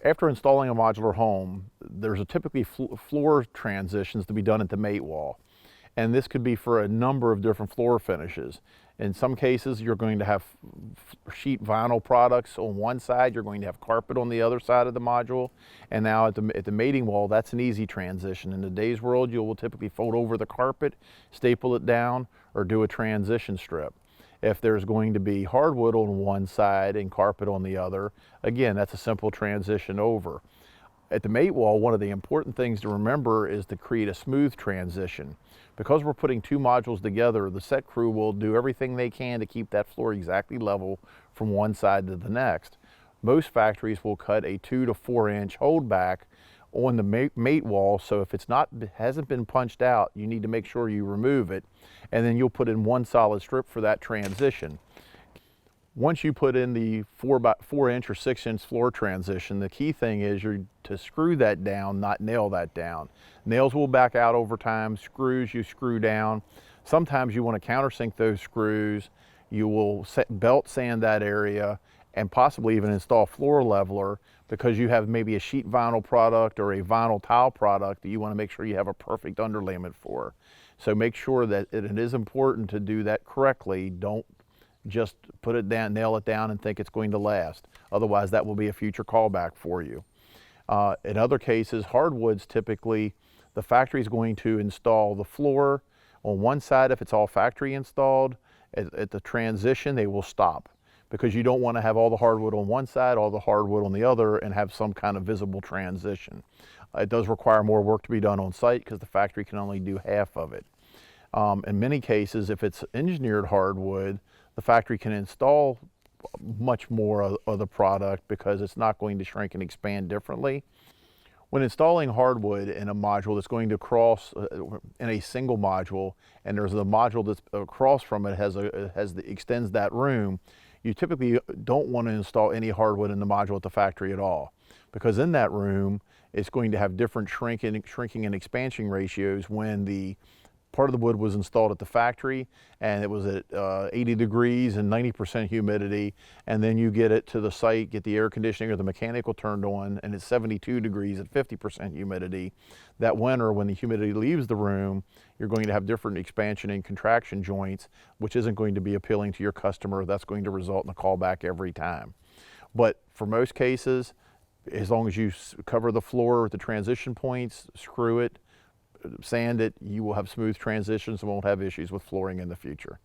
After installing a modular home, there's typically floor transitions to be done at the mate wall. And this could be for a number of different floor finishes. In some cases, you're going to have sheet vinyl products on one side, you're going to have carpet on the other side of the module. And now at the mating wall, that's an easy transition. In today's world, you will typically fold over the carpet, staple it down, or do a transition strip. If there's going to be hardwood on one side and carpet on the other, again, that's a simple transition over. At the mate wall, one of the important things to remember is to create a smooth transition. Because we're putting two modules together, the set crew will do everything they can to keep that floor exactly level from one side to the next. Most factories will cut a 2 to 4 inch holdback on the mate wall, so if hasn't been punched out, you need to make sure you remove it, and then you'll put in one solid strip for that transition. Once you put in the 4 inch or 6 inch floor transition, the key thing is to screw that down, not nail that down. Nails will back out over time. Screws you screw down. Sometimes you want to countersink those screws. You will belt sand that area and possibly even install a floor leveler because you have maybe a sheet vinyl product or a vinyl tile product that you want to make sure you have a perfect underlayment for. So make sure that it is important to do that correctly. Don't just put it down, nail it down and think it's going to last. Otherwise, that will be a future callback for you. In other cases, hardwoods, typically the factory is going to install the floor on one side if it's all factory installed. At the transition, they will stop because you don't want to have all the hardwood on one side, all the hardwood on the other, and have some kind of visible transition. It does require more work to be done on site because the factory can only do half of it. In many cases, if it's engineered hardwood, the factory can install much more of the product because it's not going to shrink and expand differently. When installing hardwood in a module that's going to cross in a single module, and there's a module that's across from it extends that room, you typically don't want to install any hardwood in the module at the factory at all, because in that room it's going to have different shrinking and expansion ratios when the part of the wood was installed at the factory and it was at 80 degrees and 90% humidity, and then you get it to the site, get the air conditioning or the mechanical turned on, and it's 72 degrees at 50% humidity. That winter, when the humidity leaves the room, you're going to have different expansion and contraction joints, which isn't going to be appealing to your customer. That's going to result in a callback every time. But for most cases, as long as you cover the floor with the transition points, screw it, sand it, you will have smooth transitions and won't have issues with flooring in the future.